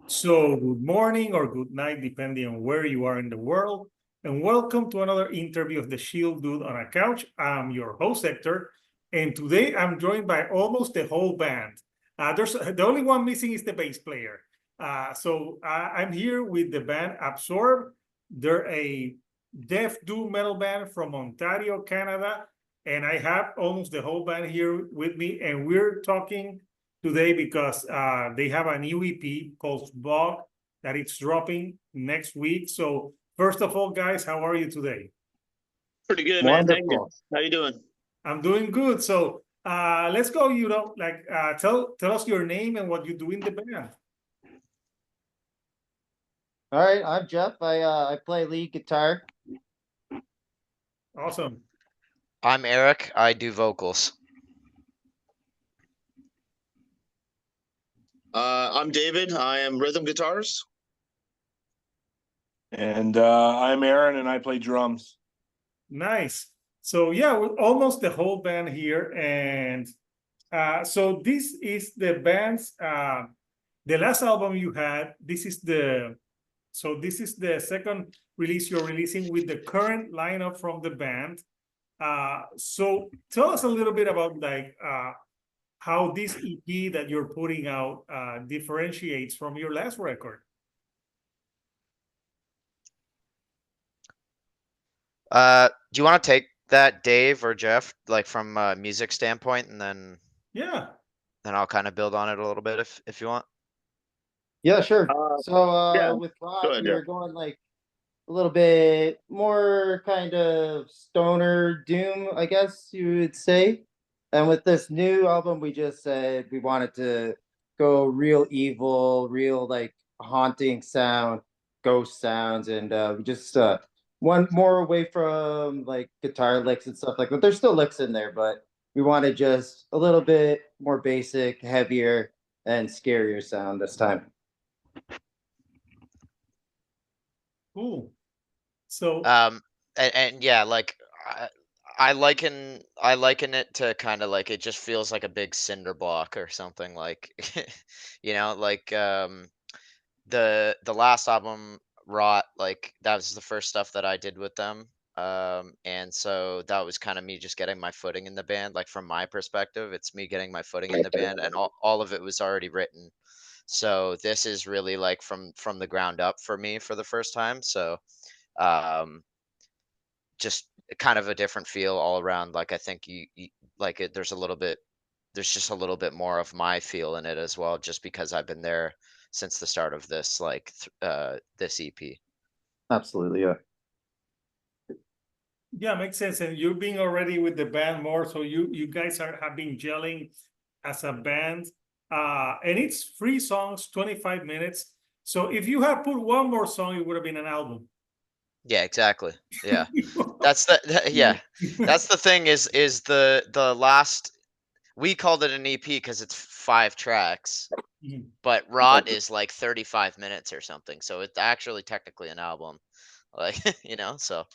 So, good morning or good night, depending on where you are in the world. And welcome to another interview of the Shield Dude on a Couch. I'm your host, Hector. And today I'm joined by almost the whole band. There's the only one missing is the bass player. I'm here with the band Absorb. They're a death doom metal band from Ontario, Canada. And I have almost the whole band here with me. And we're talking today because they have a new EP called Smog that it's dropping next week. So first of all, guys, how are you today? Pretty good, man. Thank you. How you doing? I'm doing good. So let's go. Tell us your name and what you do in the band. All right, I'm Jeff. I play lead guitar. Awesome. I'm Erik. I do vocals. I'm David. I am rhythm guitars. And I'm Aaron, and I play drums. Nice. So yeah, we're almost the whole band here, and so this is the band's the last album you had. This is the second release you're releasing with the current lineup from the band. So tell us a little bit about how this EP that you're putting out differentiates from your last record. Do you want to take that, Dave or Jeff, like from a music standpoint, and then I'll kind of build on it a little bit if you want. Yeah, sure. With Rob, we were going like a little bit more kind of stoner doom, I guess you would say. And with this new album, we just said we wanted to go real evil, real like haunting sound, ghost sounds, and we just went more away from like guitar licks and stuff like that. There's still licks in there, but we wanted just a little bit more basic, heavier, and scarier sound this time. Cool. So and yeah, like I liken it to kind of like it just feels like a big cinder block or something, like like the last album, Rot, like that was the first stuff that I did with them. And so that was kind of me just getting my footing in the band. Like from my perspective, it's me getting my footing in the band, and all of it was already written. So this is really like from the ground up for me for the first time. So just kind of a different feel all around. Like I think you like it. There's just a little bit more of my feel in it as well, just because I've been there since the start of this this EP. Absolutely, yeah. Yeah, makes sense. And you're being already with the band more, so you guys have been gelling as a band. And it's 3 songs, 25 minutes. So if you had put one more song, it would have been an album. Yeah, exactly. Yeah. That's the thing is the last, we called it an EP because it's 5 tracks, but Rot is like 35 minutes or something. So it's actually technically an album, like, so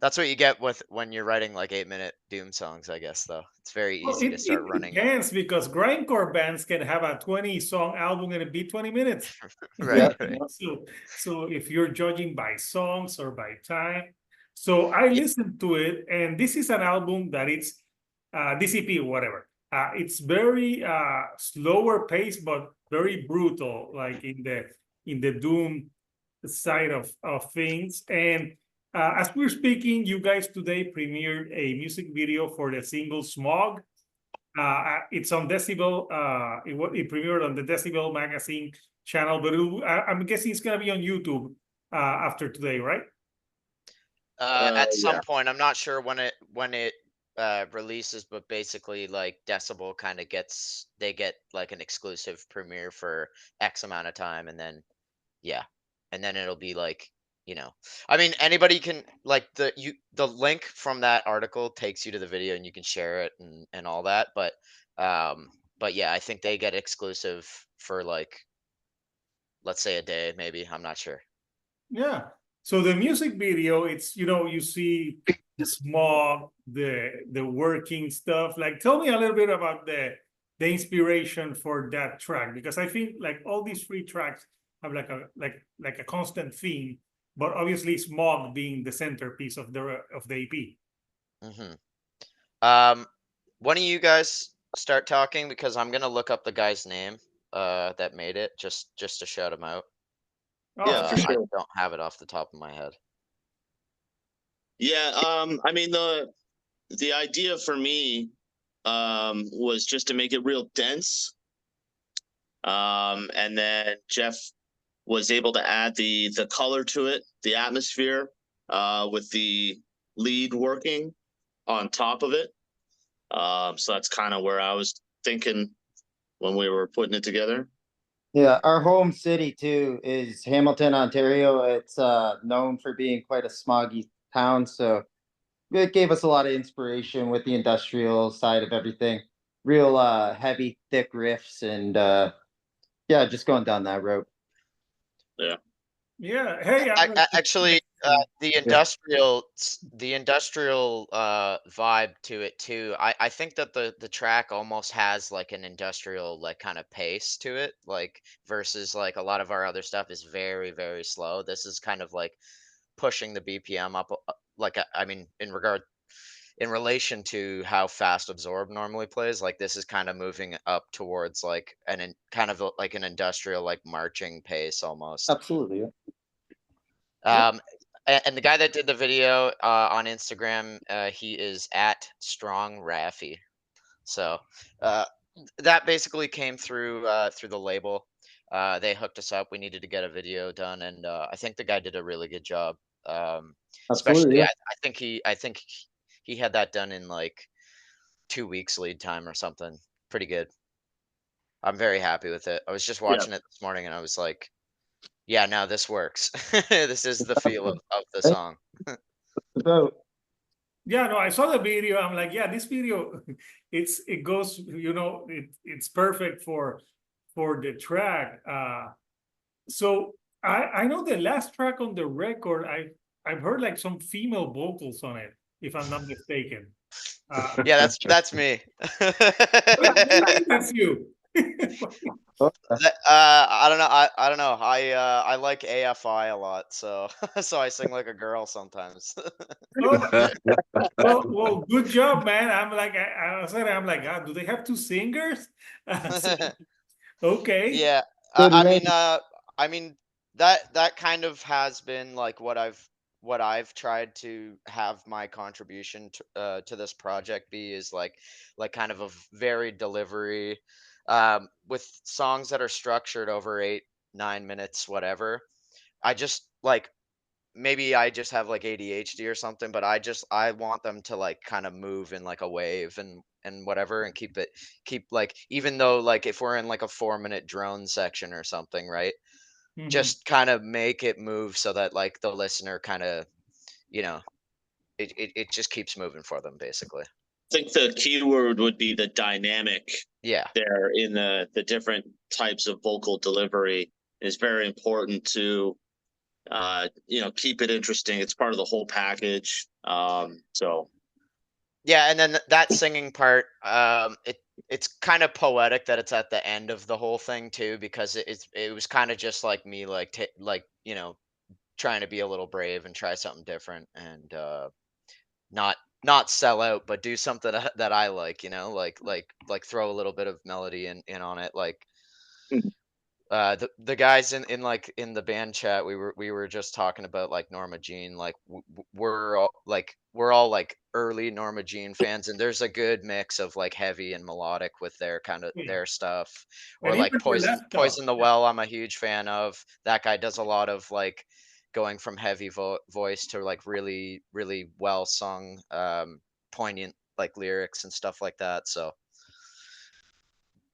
that's what you get with when you're writing like 8-minute doom songs, I guess, though. It's very easy to start running. It depends, because grindcore bands can have a 20-song album and it be 20 minutes. Right. So if you're judging by songs or by time. So I listened to it, and this is an album that it's this EP, whatever. It's very slower pace, but very brutal, like in the doom side of things. And as we're speaking, you guys today premiered a music video for the single Smog. It's on Decibel. It premiered on the Decibel Magazine channel, but I'm guessing it's going to be on YouTube after today, right? At some point. I'm not sure when it releases, but basically like Decibel kind of they get like an exclusive premiere for X amount of time, and then and then it'll be like, I mean, anybody can, like, the link from that article takes you to the video and you can share it and all that, but yeah, I think they get exclusive for like, let's say a day, maybe. I'm not sure. Yeah. So the music video, it's, you see the Smog, the working stuff. Like, tell me a little bit about the inspiration for that track, because I think like all these 3 tracks have like a constant theme, but obviously Smog being the centerpiece of the EP. One of you guys start talking, because I'm gonna look up the guy's name that made it, just to shout him out. Yeah, for sure. I don't have it off the top of my head. Yeah, I mean the idea for me was just to make it real dense, and then Jeff was able to add the color to it, the atmosphere, with the lead working on top of it. So that's kind of where I was thinking when we were putting it together. Yeah, our home city too is Hamilton, Ontario. It's known for being quite a smoggy town, so it gave us a lot of inspiration with the industrial side of everything. Real heavy, thick riffs, and yeah, just going down that road. Yeah. Yeah. Hey, actually, the industrial vibe to it too. I think that the track almost has like an industrial like kind of pace to it, like versus like a lot of our other stuff is very, very slow. This is kind of like pushing the BPM up, like I mean, in relation to how fast Absorb normally plays, like this is kind of moving up towards like kind of like an industrial like marching pace almost. Absolutely. Yeah. And the guy that did the video on Instagram, he is at Strong Raffi. So that basically came through the label. They hooked us up. We needed to get a video done, and I think the guy did a really good job. Especially, yeah. I think he had that done in like 2 weeks lead time or something. Pretty good. I'm very happy with it. I was just watching it this morning, and I was like, yeah, no, this works. This is the feel of the song. Yeah, no, I saw the video. I'm like, yeah, this video, it goes, you know, it's perfect for the track. So I know the last track on the record, I've heard like some female vocals on it, if I'm not mistaken. Yeah, that's me. That's you. I don't know. I don't know. I like AFI a lot, so I sing like a girl sometimes. Well, good job, man. I'm like, I'm like, do they have two singers? Okay. Yeah, I mean that kind of has been like what I've tried to have my contribution to this project be, is like kind of a varied delivery, with songs that are structured over 8-9 minutes, whatever. I just like, maybe I just have like ADHD or something, but I want them to like kind of move in like a wave and whatever, and keep like, even though like if we're in like a 4-minute drone section or something, right? Just kind of make it move so that like the listener kind of, you know, it just keeps moving for them, basically. I think the key word would be the dynamic. Yeah. There in the different types of vocal delivery is very important to keep it interesting. It's part of the whole package. So yeah, and then that singing part, it's kind of poetic that it's at the end of the whole thing too, because it was kind of just like me like trying to be a little brave and try something different, and not sell out, but do something that I like, like throw a little bit of melody in on it, like the guys in the band chat, we were just talking about like Norma Jean, like we're all like early Norma Jean fans, and there's a good mix of like heavy and melodic with their kind of their stuff, or like Poison the Well. I'm a huge fan of that guy. Does a lot of like going from heavy voice to like really, really well sung, poignant like lyrics and stuff like that. So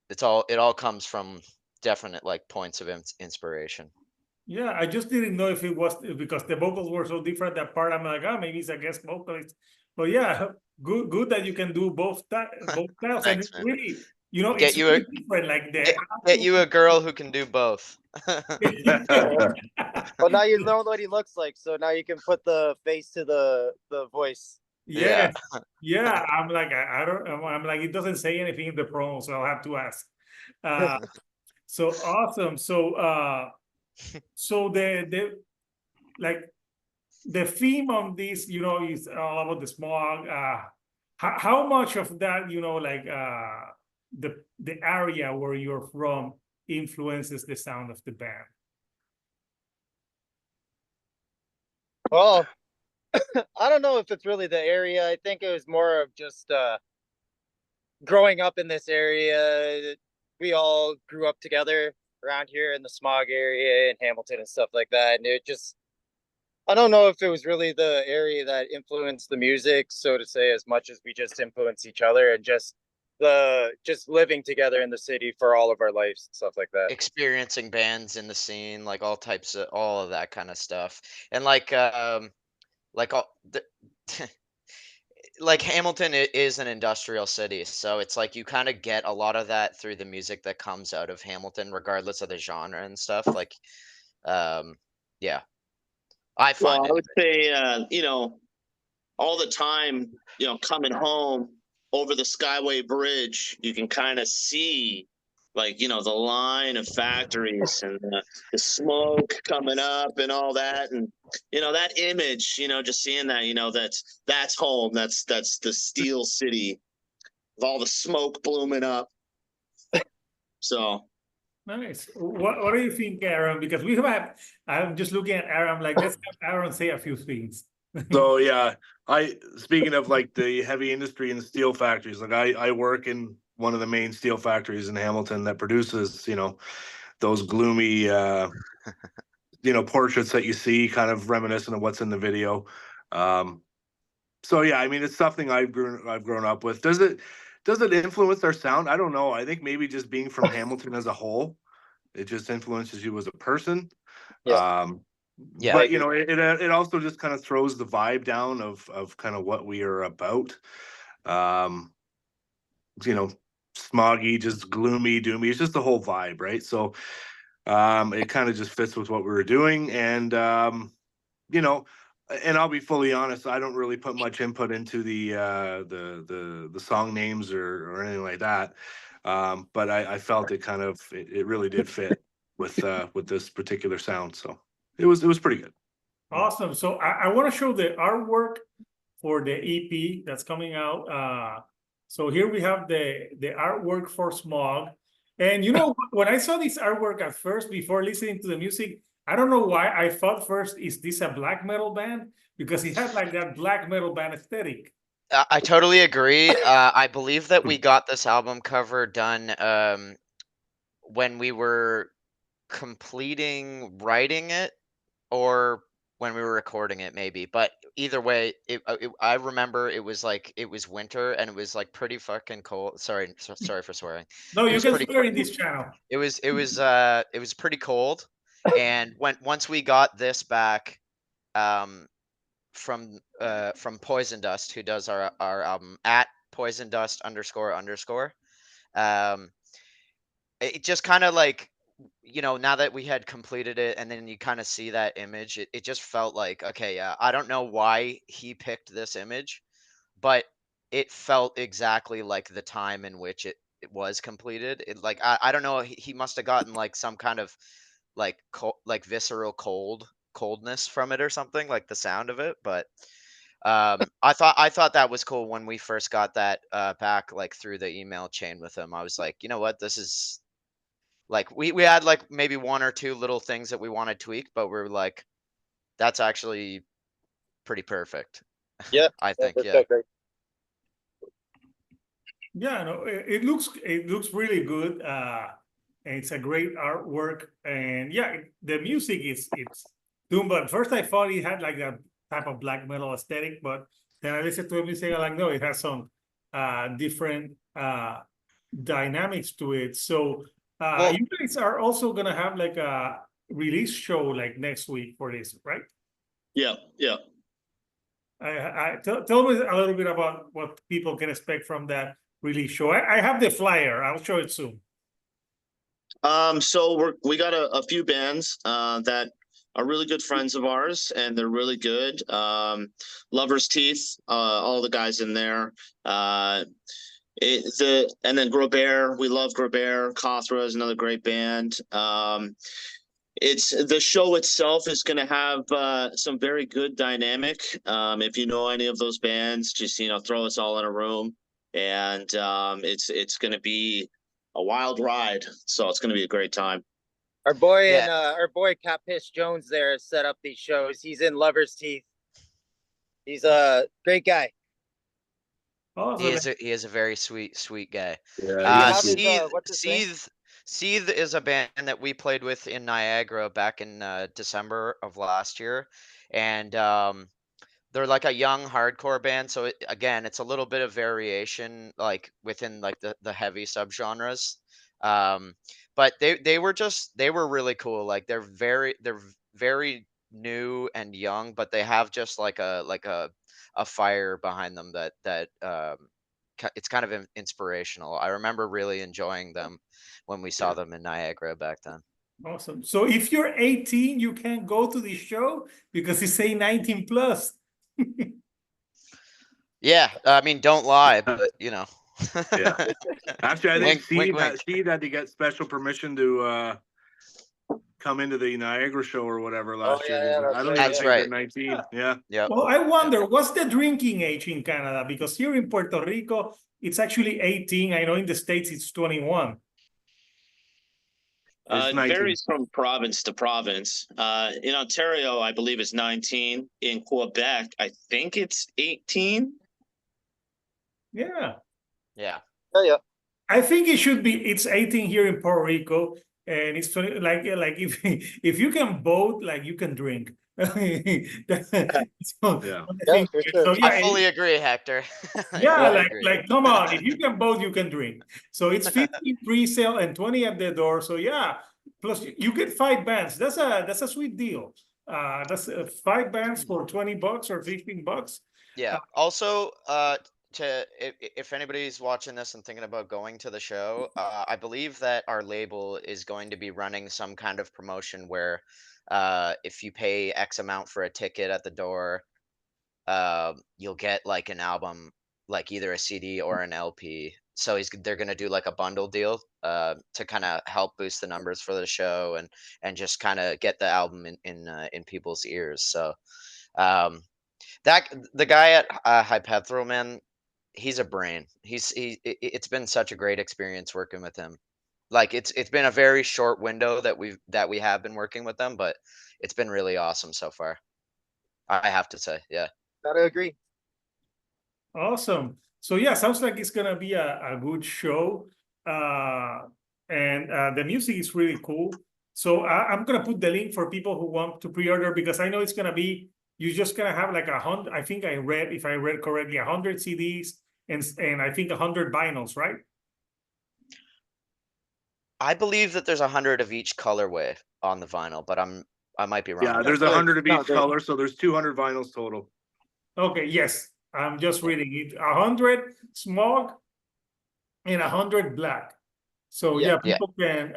it all comes from definite like points of inspiration. Yeah, I just didn't know if it was because the vocals were so different. That part, I'm like, maybe it's a guest vocalist. But yeah, good that you can do both styles. Thanks, and really, it's get you really different. Like get you a girl who can do both. Well, now you know what he looks like, so now you can put the face to the voice. Yeah. I'm like, I'm like, it doesn't say anything in the promo, so I'll have to ask. So awesome. So So the theme on this, is all about the smog. How much of that, the area where you're from influences the sound of the band? Well, I don't know if it's really the area. I think it was more of just growing up in this area. We all grew up together around here in the Smog area in Hamilton and stuff like that. And it just, I don't know if it was really the area that influenced the music, so to say, as much as we just influence each other and just living together in the city for all of our lives and stuff like that. Experiencing bands in the scene, like all of that kind of stuff. And like like Hamilton is an industrial city, so it's like you kind of get a lot of that through the music that comes out of Hamilton, regardless of the genre and stuff. Like, yeah, I find it. I would say, all the time, coming home over the Skyway Bridge, you can kind of see, like, the line of factories and the smoke coming up and all that. And, that image, just seeing that, that's home. That's the Steel City with all the smoke blooming up. So. Nice. What do you think, Aaron? Because I'm just looking at Aaron, like, let's have Aaron say a few things. So yeah, speaking of like the heavy industry and the steel factories, like I work in one of the main steel factories in Hamilton that produces, those gloomy, portraits that you see, kind of reminiscent of what's in the video. So yeah, I mean, it's something I've grown up with. Does it influence our sound? I don't know. I think maybe just being from Hamilton as a whole, it just influences you as a person. Yeah. Yeah, but it also just kind of throws the vibe down of kind of what we are about. Smoggy, just gloomy, doomy. It's just the whole vibe, right? So it kind of just fits with what we were doing. And and I'll be fully honest, I don't really put much input into the song names or anything like that. But I felt it really did fit with this particular sound. So it was pretty good. Awesome. So I want to show the artwork for the EP that's coming out. So here we have the artwork for Smog. And when I saw this artwork at first, before listening to the music, I don't know why I thought first, is this a black metal band? Because it had like that black metal band aesthetic. I totally agree. I believe that we got this album cover done when we were completing writing it, or when we were recording it, maybe. But either way, I remember it was winter and it was like pretty fucking cold. Sorry for swearing. No, you can swear in this channel. It was pretty cold, and once we got this back, from Poison Dust, who does our album at Poison Dust __. It just kind of like, now that we had completed it, and then you kind of see that image, it just felt like, okay, yeah, I don't know why he picked this image, but it felt exactly like the time in which it was completed. It, like, I don't know, he must have gotten like some kind of like visceral coldness from it or something, like the sound of it. But I thought that was cool when we first got that back, like through the email chain with him. I was like, you know what, this is like, we had like maybe one or two little things that we want to tweak, but we're like, that's actually pretty perfect. Yeah, I think. Yeah. Yeah, no, it looks really good. And it's a great artwork. And yeah, the music it's doom. But first I thought it had like that type of black metal aesthetic, but then I listened to the music, I'm like, no, it has some different dynamics to it. So you guys are also gonna have like a release show like next week for this, right? Yeah. Tell me a little bit about what people can expect from that release show. I have the flyer. I'll show it soon. So we got a few bands that are really good friends of ours, and they're really good. Lover's Teeth, all the guys in there. And then Grobert, we love Grobert. Kothra is another great band. It's the show itself is going to have some very good dynamic. If you know any of those bands, just throw us all in a room, and it's going to be a wild ride. So it's going to be a great time. Our boy and our boy Capish Jones there has set up these shows. He's in Lover's Teeth. He's a great guy. Oh, he is a very sweet guy. Yeah, Seethe is a band that we played with in Niagara back in December of last year, and they're like a young hardcore band. So it's a little bit of variation, like within like the heavy subgenres. But they were really cool. Like they're very new and young, but they have just like a fire behind them that it's kind of inspirational. I remember really enjoying them when we saw them in Niagara back then. Awesome. So if you're 18, you can't go to the show because it's say 19 plus. Yeah, I mean, don't lie, but yeah. Actually, I think Steve had to get special permission to come into the Niagara show or whatever last year. I don't even think they're 19. Yeah. Well, I wonder, what's the drinking age in Canada? Because here in Puerto Rico, it's actually 18. I know in the States it's 21. It varies from province to province. In Ontario, I believe it's 19. In Quebec, I think it's 18. Yeah. I think it should be. It's 18 here in Puerto Rico, and it's 20, like if you can vote, like you can drink. I fully agree, Hector. like come on, if you can vote, you can drink. So it's 15 pre-sale and 20 at the door. So plus you get 5 bands. That's a sweet deal. That's 5 bands for $20 or $15. Yeah. Also, if anybody's watching this and thinking about going to the show, I believe that our label is going to be running some kind of promotion where if you pay X amount for a ticket at the door, you'll get like an album, like either a CD or an LP. So they're going to do like a bundle deal to kind of help boost the numbers for the show and just kind of get the album in people's ears. So that the guy at Hypaethral, man, he's a brain. It's been such a great experience working with him. Like it's been a very short window that we have been working with them, but it's been really awesome so far. I have to say, yeah. Gotta agree. Awesome. So sounds like it's gonna be a good show, and the music is really cool. So I'm gonna put the link for people who want to pre-order, because I know it's gonna be, you're just gonna have like 100. I think if I read correctly, 100 CDs and I think 100 vinyls, right? I believe that there's 100 of each colorway on the vinyl, but I might be wrong. Yeah, there's 100 of each color, so there's 200 vinyls total. Okay, yes, I'm just reading it. 100 Smog and 100 black. So people can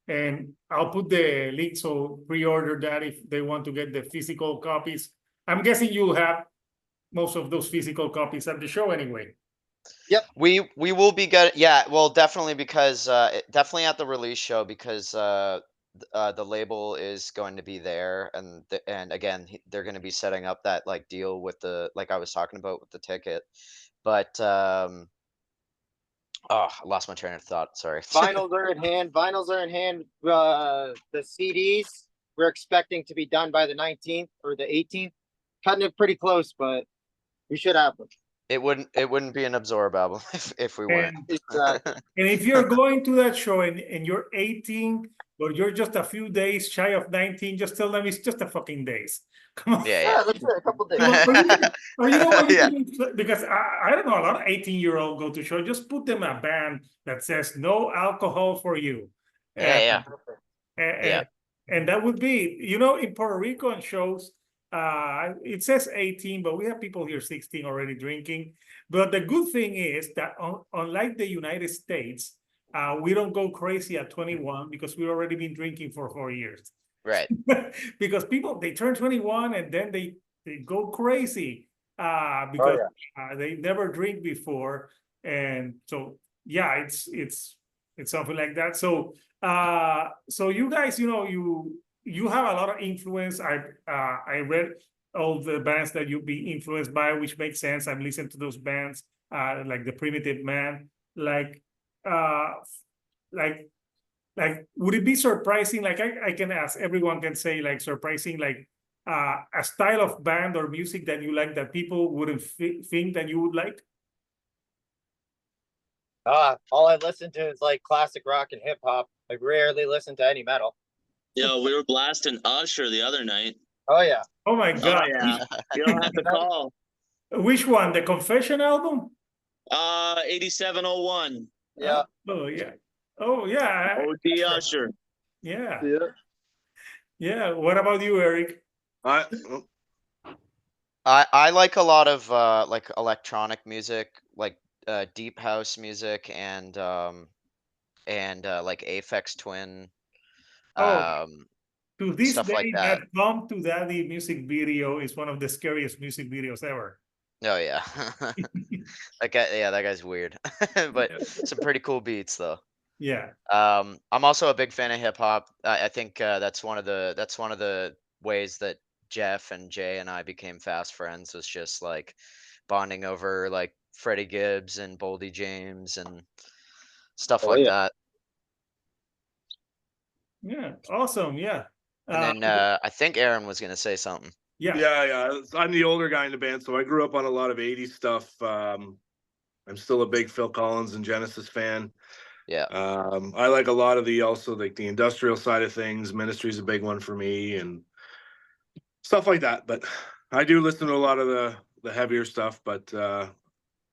and I'll put the link, so pre-order that if they want to get the physical copies. I'm guessing you'll have most of those physical copies at the show anyway. Yep, we will be good. Yeah, well, definitely, because definitely at the release show, because the label is going to be there, and again, they're going to be setting up that like deal with the, like I was talking about with the ticket. But I lost my train of thought. Sorry. Vinyls are in hand. The CDs we're expecting to be done by the 19th or the 18th. Cutting it pretty close, but we should have them. It wouldn't be an Absorb album if we weren't. Exactly. And if you're going to that show and you're 18, but you're just a few days shy of 19, just tell them it's just a fucking days. Come on. Yeah, that's it, a couple days. Or you know what you do? Because I don't know, a lot of 18-year-olds go to show. Just put them a band that says no alcohol for you. Yeah. And that would be, in Puerto Rico on shows, it says 18, but we have people here 16 already drinking. But the good thing is that unlike the United States, we don't go crazy at 21 because we've already been drinking for 4 years. Right. Because people, they turn 21 and then they go crazy because they never drink before. And so, it's it's something like that. So so you guys, you have a lot of influence. I read all the bands that you've been influenced by, which makes sense. I've listened to those bands, like the Primitive Man, like would it be surprising? Like I can ask, everyone can say like surprising, like a style of band or music that you like that people wouldn't think that you would like? All I listen to is like classic rock and hip hop. I rarely listen to any metal. Yo, we were blasting Usher the other night. Oh yeah. Oh my God. Oh, yeah. You don't have to call. Which one? The Confession album? 8701. Yeah. Oh yeah. Oh yeah. OD Usher. Yeah. Yeah. Yeah. What about you, Erik? I like a lot of like electronic music, like deep house music, and like Aphex Twin, To this stuff day, like that. Come to Daddy music video is one of the scariest music videos ever. Oh yeah, that guy. Yeah, that guy's weird, but some pretty cool beats though. Yeah. I'm also a big fan of hip hop. I think that's one of the ways that Jeff and Jay and I became fast friends, was just like bonding over like Freddie Gibbs and Boldy James and stuff like that. Yeah. Awesome. Yeah. And then I think Aaron was gonna say something. Yeah. I'm the older guy in the band, so I grew up on a lot of 80s stuff. I'm still a big Phil Collins and Genesis fan. Yeah. I like a lot of the industrial side of things. Ministry's a big one for me and stuff like that. But I do listen to a lot of the heavier stuff, but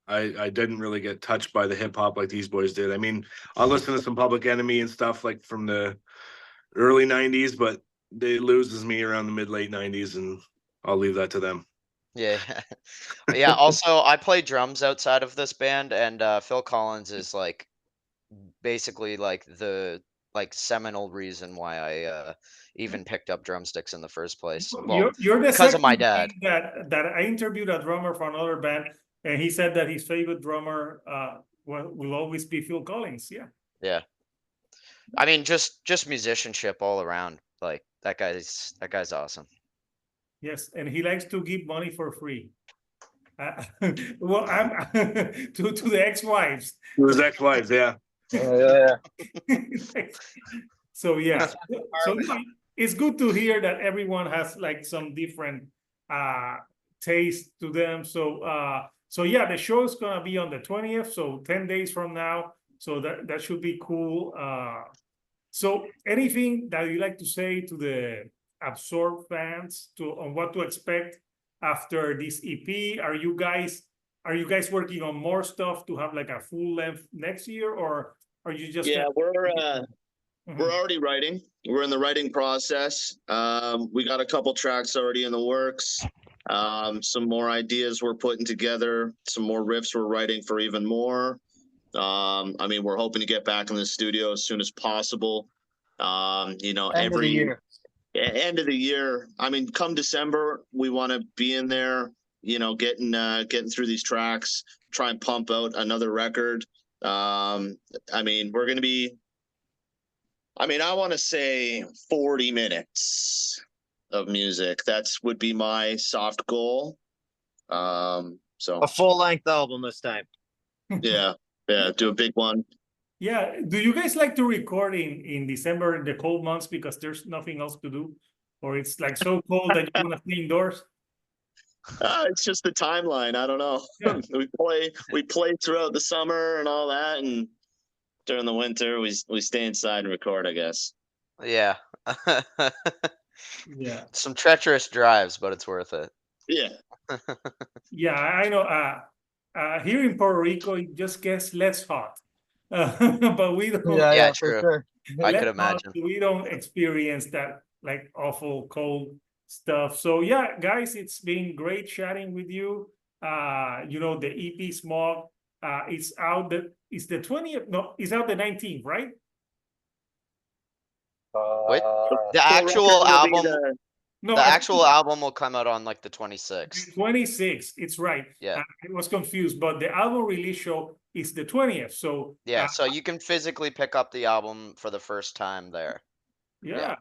I didn't really get touched by the hip hop like these boys did. I mean, I'll listen to some Public Enemy and stuff like from the early 90s, but it loses me around the mid-late 90s, and I'll leave that to them. Yeah. Yeah. Also, I play drums outside of this band, and Phil Collins is like basically like the seminal reason why I even picked up drumsticks in the first place. Well, you're the because of my dad. That I interviewed a drummer for another band, and he said that his favorite drummer will always be Phil Collins. Yeah. Yeah. I mean, just musicianship all around. Like that guy's awesome. Yes, and he likes to give money for free. Well, I'm to the ex-wives. To his ex-wives, yeah. Yeah. So yeah, so it's good to hear that everyone has like some different taste to them. So yeah, the show is gonna be on the 20th, so 10 days from now. So that should be cool. So anything that you like to say to the Absorb fans on what to expect after this EP? Are you guys working on more stuff to have like a full length next year, or are you just? Yeah, we're already writing. We're in the writing process. We got a couple tracks already in the works. Some more ideas we're putting together. Some more riffs we're writing for even more. I mean, we're hoping to get back in the studio as soon as possible. End of the year. End of the year. I mean, come December, we want to be in there, getting through these tracks, try and pump out another record. I mean, we're going to be, I want to say 40 minutes of music. Would be my soft goal. So a full length album this time. Yeah, do a big one. Yeah. Do you guys like to record in December, in the cold months, because there's nothing else to do? Or it's like so cold that you want to stay indoors? It's just the timeline. I don't know. Yeah. We play throughout the summer and all that, and during the winter we stay inside and record, I guess. Yeah. Yeah. Some treacherous drives, but it's worth it. Yeah. Yeah, I know. Here in Puerto Rico, it just gets less hot. But we don't. Yeah, for true. sure. I could imagine. We don't experience that like awful cold stuff. So yeah, guys, it's been great chatting with you. The EP Smog, it's out. It's the 20th. No, it's out the 19th, right? Wait, the actual album. No, The actual album will come out on like the 26th. 26th, it's right. Yeah. I was confused, but the album release show is the 20th. So yeah, so you can physically pick up the album for the first time there. Yeah.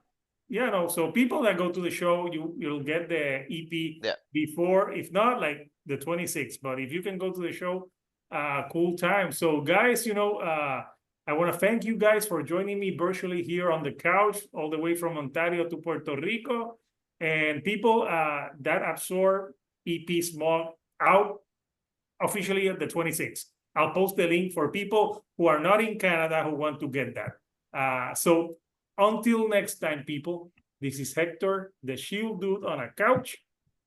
No, so people that go to the show, you'll get the EP before, if not like the 26th. But if you can go to the show, cool time. So guys, I want to thank you guys for joining me virtually here on the couch, all the way from Ontario to Puerto Rico. And people that absorb EP Smog out officially at the 26th. I'll post the link for people who are not in Canada who want to get that. So until next time, people, this is Hector, the Shield Dude on a couch,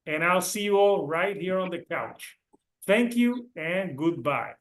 and I'll see you all right here on the couch. Thank you and goodbye.